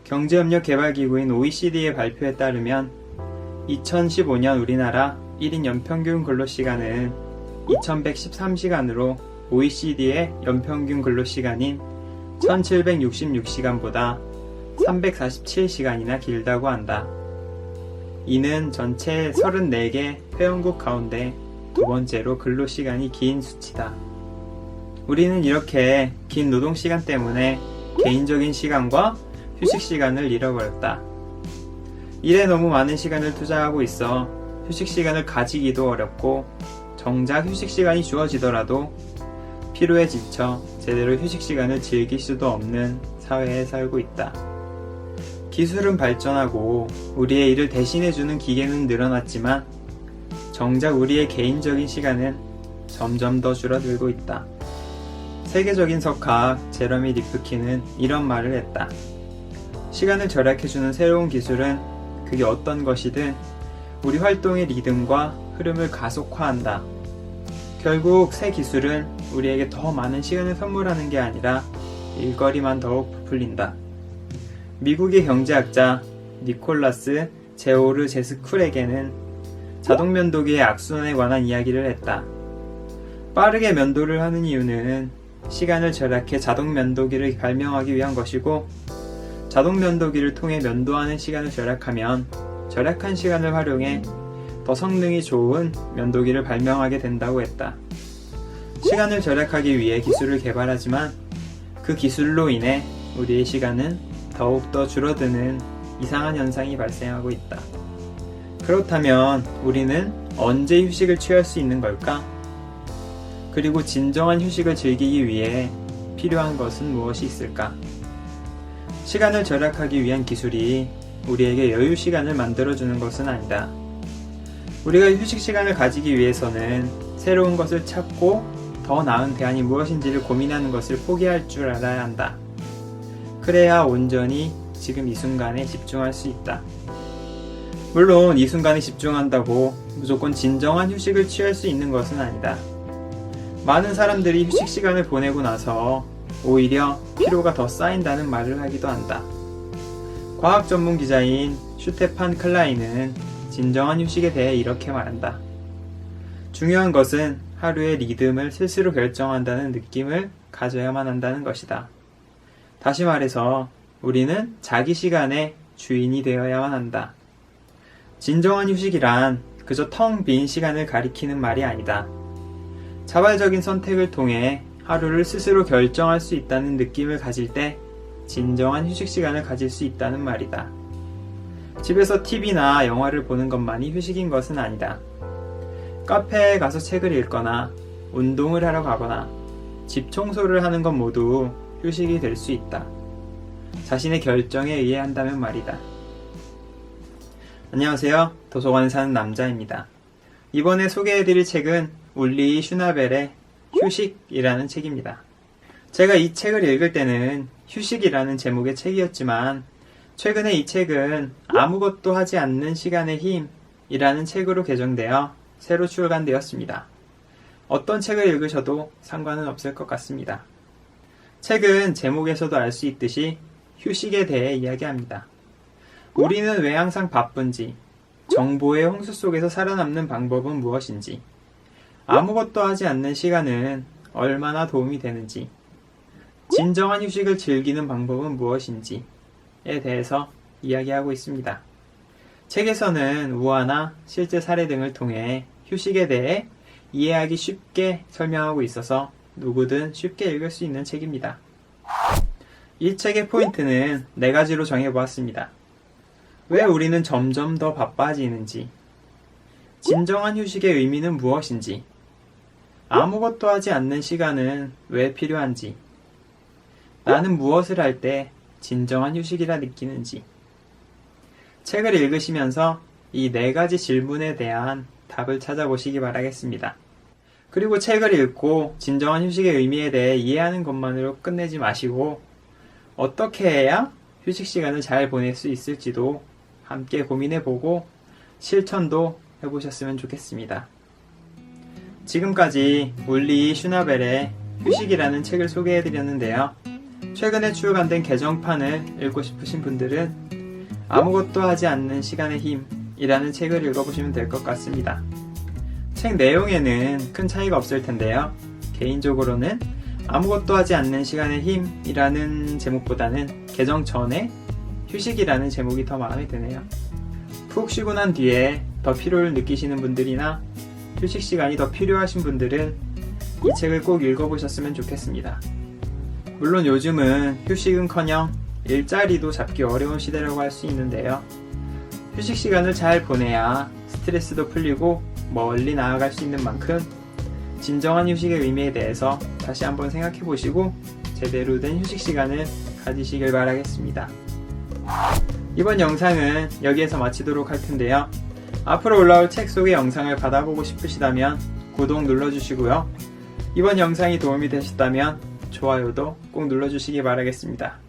경제협력개발기구인 OECD의 발표에 따르면 2015년 우리나라 1인 연평균 근로시간은 2113시간으로 OECD의 연평균 근로시간인 1766시간보다 347시간이나 길다고 한다. 이는 전체 34개 회원국 가운데 두 번째로 근로시간이 긴 수치다. 우리는 이렇게 긴 노동시간 때문에 개인적인 시간과 휴식시간을 잃어버렸다. 일에 너무 많은 시간을 투자하고 있어 휴식시간을 가지기도 어렵고 정작 휴식시간이 주어지더라도 피로에 지쳐 제대로 휴식시간을 즐길 수도 없는 사회에 살고 있다. 기술은 발전하고 우리의 일을 대신해주는 기계는 늘어났지만 정작 우리의 개인적인 시간은 점점 더 줄어들고 있다. 세계적인 석학 제러미 리프킨은 이런 말을 했다. 시간을 절약해주는 새로운 기술은 그게 어떤 것이든 우리 활동의 리듬과 흐름을 가속화한다. 결국 새 기술은 우리에게 더 많은 시간을 선물하는 게 아니라 일거리만 더욱 부풀린다. 미국의 경제학자 니콜라스 제오르 제스쿨에게는 자동 면도기의 악순환에 관한 이야기를 했다. 빠르게 면도를 하는 이유는 시간을 절약해 자동 면도기를 발명하기 위한 것이고, 자동 면도기를 통해 면도하는 시간을 절약하면 절약한 시간을 활용해 더 성능이 좋은 면도기를 발명하게 된다고 했다. 시간을 절약하기 위해 기술을 개발하지만 그 기술로 인해 우리의 시간은 더욱더 줄어드는 이상한 현상이 발생하고 있다. 그렇다면 우리는 언제 휴식을 취할 수 있는 걸까? 그리고 진정한 휴식을 즐기기 위해 필요한 것은 무엇이 있을까? 시간을 절약하기 위한 기술이 우리에게 여유 시간을 만들어주는 것은 아니다. 우리가 휴식 시간을 가지기 위해서는 새로운 것을 찾고 더 나은 대안이 무엇인지를 고민하는 것을 포기할 줄 알아야 한다. 그래야 온전히 지금 이 순간에 집중할 수 있다. 물론 이 순간에 집중한다고 무조건 진정한 휴식을 취할 수 있는 것은 아니다. 많은 사람들이 휴식 시간을 보내고 나서 오히려 피로가 더 쌓인다는 말을 하기도 한다. 과학 전문 기자인 슈테판 클라인은 진정한 휴식에 대해 이렇게 말한다. 중요한 것은 하루의 리듬을 스스로 결정한다는 느낌을 가져야만 한다는 것이다. 다시 말해서 우리는 자기 시간의 주인이 되어야만 한다. 진정한 휴식이란 그저 텅 빈 시간을 가리키는 말이 아니다. 자발적인 선택을 통해 하루를 스스로 결정할 수 있다는 느낌을 가질 때 진정한 휴식 시간을 가질 수 있다는 말이다. 집에서 TV나 영화를 보는 것만이 휴식인 것은 아니다. 카페에 가서 책을 읽거나 운동을 하러 가거나 집 청소를 하는 것 모두 휴식이 될 수 있다. 자신의 결정에 의해 한다면 말이다. 안녕하세요. 도서관에 사는 남자입니다. 이번에 소개해드릴 책은 울리 슈나벨의 휴식이라는 책입니다. 제가 이 책을 읽을 때는 휴식이라는 제목의 책이었지만 최근에 이 책은 아무것도 하지 않는 시간의 힘이라는 책으로 개정되어 새로 출간되었습니다. 어떤 책을 읽으셔도 상관은 없을 것 같습니다. 책은 제목에서도 알 수 있듯이 휴식에 대해 이야기합니다. 우리는 왜 항상 바쁜지, 정보의 홍수 속에서 살아남는 방법은 무엇인지, 아무것도 하지 않는 시간은 얼마나 도움이 되는지, 진정한 휴식을 즐기는 방법은 무엇인지에 대해서 이야기하고 있습니다. 책에서는 우화나 실제 사례 등을 통해 휴식에 대해 이해하기 쉽게 설명하고 있어서 누구든 쉽게 읽을 수 있는 책입니다. 이 책의 포인트는 4가지로 정해보았습니다. 왜 우리는 점점 더 바빠지는지, 진정한 휴식의 의미는 무엇인지, 아무것도 하지 않는 시간은 왜 필요한지, 나는 무엇을 할 때 진정한 휴식이라 느끼는지. 책을 읽으시면서 이 4가지 질문에 대한 답을 찾아보시기 바라겠습니다. 그리고 책을 읽고 진정한 휴식의 의미에 대해 이해하는 것만으로 끝내지 마시고 어떻게 해야 휴식 시간을 잘 보낼 수 있을지도 함께 고민해보고 실천도 해보셨으면 좋겠습니다. 지금까지 울리 슈나벨의 휴식이라는 책을 소개해드렸는데요. 최근에 출간된 개정판을 읽고 싶으신 분들은 아무것도 하지 않는 시간의 힘이라는 책을 읽어보시면 될 것 같습니다. 책 내용에는 큰 차이가 없을 텐데요. 개인적으로는 아무것도 하지 않는 시간의 힘이라는 제목보다는 개정 전에 휴식이라는 제목이 더 마음에 드네요. 푹 쉬고 난 뒤에 더 피로를 느끼시는 분들이나 휴식 시간이 더 필요하신 분들은 이 책을 꼭 읽어보셨으면 좋겠습니다. 물론 요즘은 휴식은커녕 일자리도 잡기 어려운 시대라고 할 수 있는데요. 휴식 시간을 잘 보내야 스트레스도 풀리고 멀리 나아갈 수 있는 만큼 진정한 휴식의 의미에 대해서 다시 한번 생각해 보시고 제대로 된 휴식 시간을 가지시길 바라겠습니다. 이번 영상은 여기에서 마치도록 할 텐데요. 앞으로 올라올 책 속의 영상을 받아보고 싶으시다면 구독 눌러주시고요. 이번 영상이 도움이 되셨다면 좋아요도 꼭 눌러주시기 바라겠습니다.